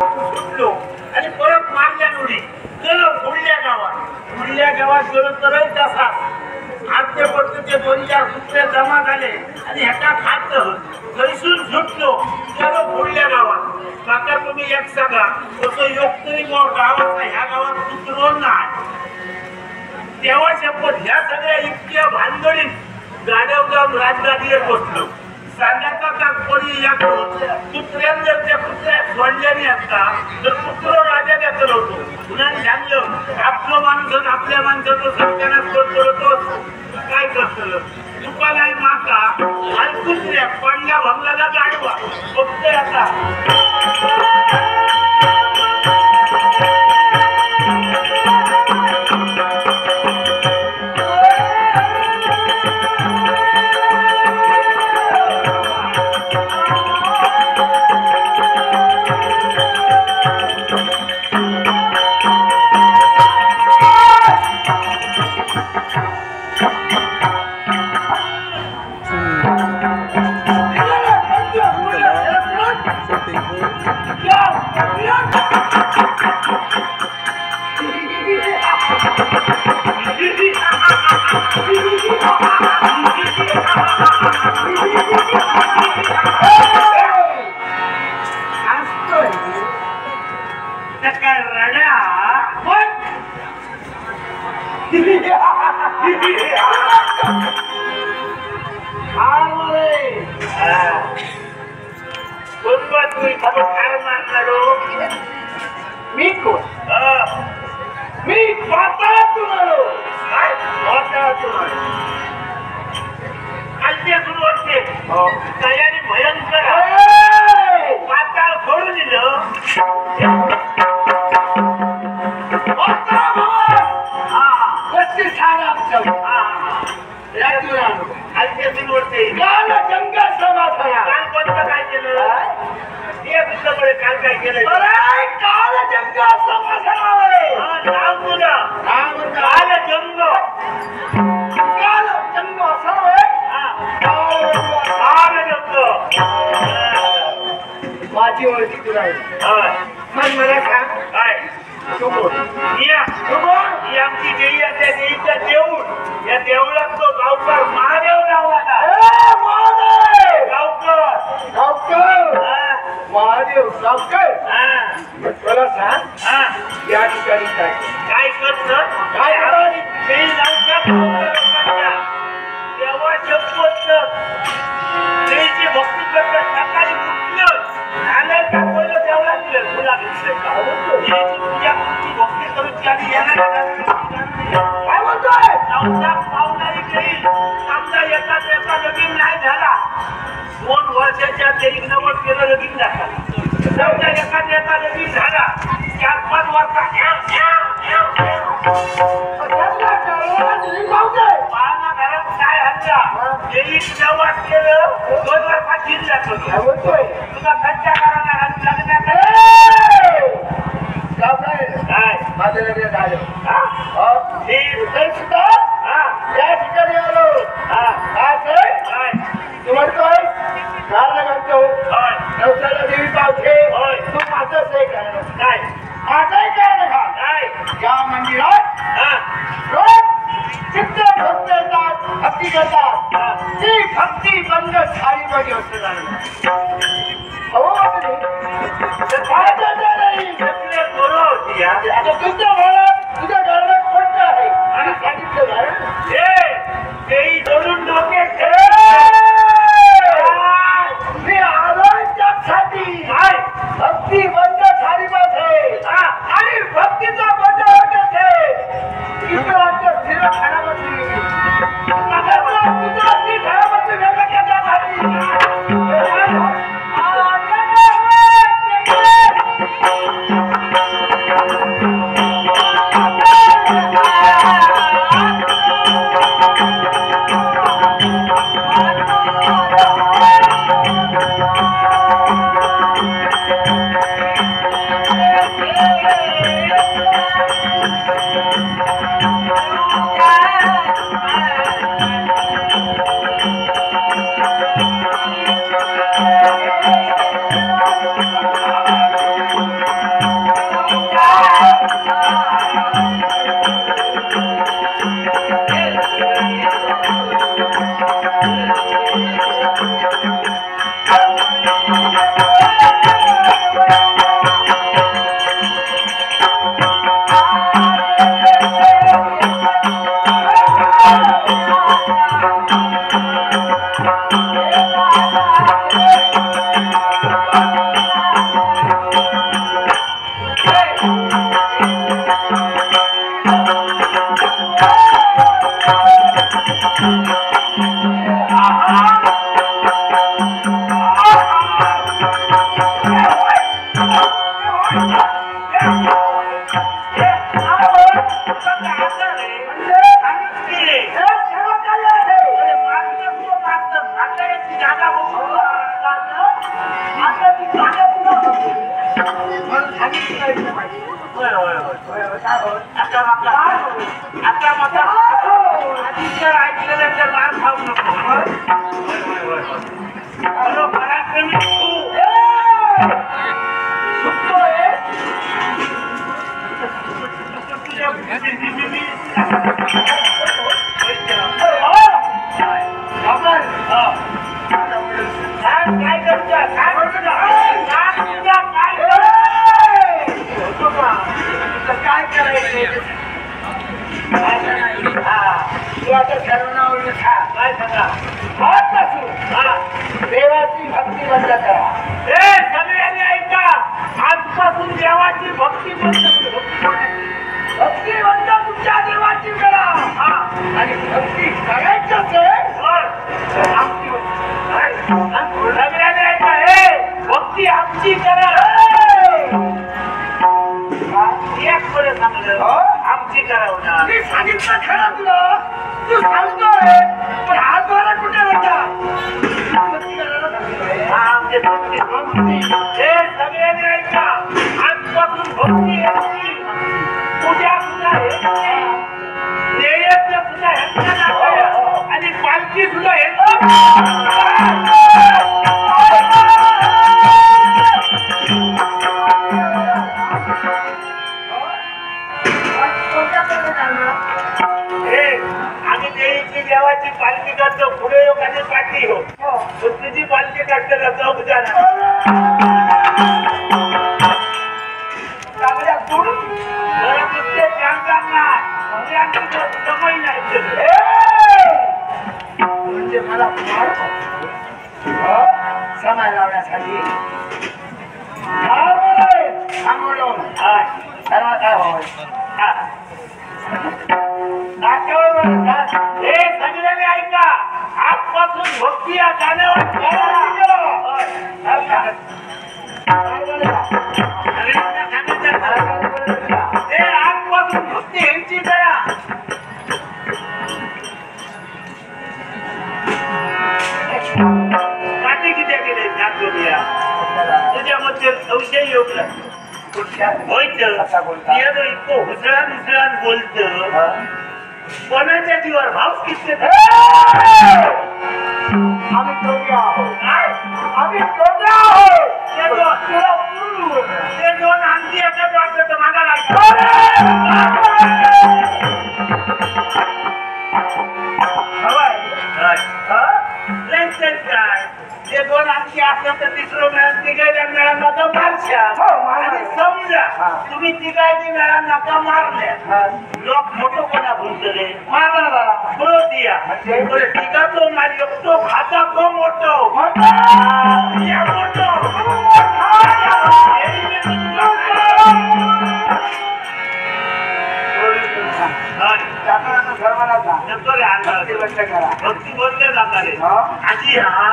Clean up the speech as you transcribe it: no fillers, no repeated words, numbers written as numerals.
सुटलो आणि परत मारल्या उडी गेलो पुढल्या गावात गेलो तर तसा आजचे पडते ते 2-4 कुत्रे जमा झाले आणि ह्याचा खात थैसून सुटलो गेलो पुढल्या गावात. काका तुम्ही एक सांगा तसं योग तरी गावाचा ह्या गावात कुत्रो नाही. तेव्हा शपथ ह्या सगळ्या इतक्या भानगडीत गाड्या जाऊन राजगाडीवर बसलो. सांगायचा तात्पर्य या कुत्र्यान जर त्या कुत्र्या सोडल्याने असता तर कुत्र राजा देत होतो. पुन्हा सांगलं आपलं माणूस आपल्या माणसाचं सत्यानाच करतो होतो. काय करतो तुकालाई माका आणि कुत्र्या पडल्या भंगला गाडवा बघतोय आता. तयारी भयंकर पाताळ फोडून दिलं. काय केलं काल काय केलं काल जंग माझी ओळखी तुला मग मला सांग काय आमची देवी त्या देवीचा देऊळ या देवळात तो गावकर महादेव नावाचा महादेव गावकर मला सांग या ठिकाणी काय करत काय तेव्हा शपथ देवीची भक्ती करत सकाळी उठलं झालं का पहिलं देवळात दिलं तुला पूजा भक्ती करून त्याने काय म्हणतोय पावणारी देईल समजा एका लगीन नाही झाला 2 वर्षाच्या देवी 90 केलं लगीन जातात. समजा एका लगीन झाला 4-5 वर्षात पाळणा घरात काय हल्ला देवी नवाज केलं 2 वर्षात जीन जातो. तुला खर्चा करायला लग्नात काय माझं लग्न झालं या ठिकाणी आलो काय तू म्हणतोय घालणं घालतो नवसाला देवी पावते तू माझंच आहे कारण काय माझंही कारण काय या मंदिरात चित्त भक्त येतात भक्ती करतात ती भक्ती बंद झाली पाहिजे असं झालं हो तुझं तुझ्या घरात कोणतं आहे आणि सांगितलं ते जोडून डोक्यात मी आलोय त्यासाठी भक्ती बंद झाली पाहिजे आणि भक्तीचा बंद होतच आहे इतरांच्या स्थिर खाण्यामध्ये गुजराती घरामध्ये वेगळं केल्यासाठी ऐकल्यानंतर मार खाऊ नको पराक्रमी काय करायचं तू आता ठरवण्यावर काय सांगा देवाची भक्ती बंद करा. हे सगळ्यांनी ऐका आजपासून देवाची भक्ती बंद भक्ती बंद तुमच्या देवाची करा. आणि भक्ती करायची असेल सगळ्यांनी ऐका हे भक्ती आमची करा. एक बरं सांगलं आमची करावं ना. मी सांगितलं खरं तुला तू सांगतोय पण हात मला कुठे होता. हे सगळ्यांनी ऐका आजपासून भक्ती यांची पूजा सुद्धा नैवेद्य सुद्धा ह्यांचा आणि पालखी सुद्धा देवाची पालखी करतो पुढे योगाने पाठी हो तुझी पालखी काढतो चौक जाणार समय नाही म्हणजे मला समय लावण्यासाठी सर्वात काय होय हे सगळ्यांनी ऐका आजपासून भक्ती या गाण्यावर आजपासून भक्ती यांची करा. पाठी किती केले त्याच्यामध्ये संशय योग इतकं हुसळान बोलत कोणाच्या जीवावर भाव किती आम्ही दोघे आहोत. आम्ही दोघे आहोत ते दोन आणखी एका वाटत मागा काय ते दोन आणखी असलं तर तिसरं मिळाल तिघायला मिळाल नका मारशा. आणि समजा तुम्ही तिघायची मिळाल नका मारल्या लोक मोठं कोणा बोलतले मारला बोलतिया टीका तो मारी तो खाता तो मोठो भक्ती बोलले जाणार आजी हा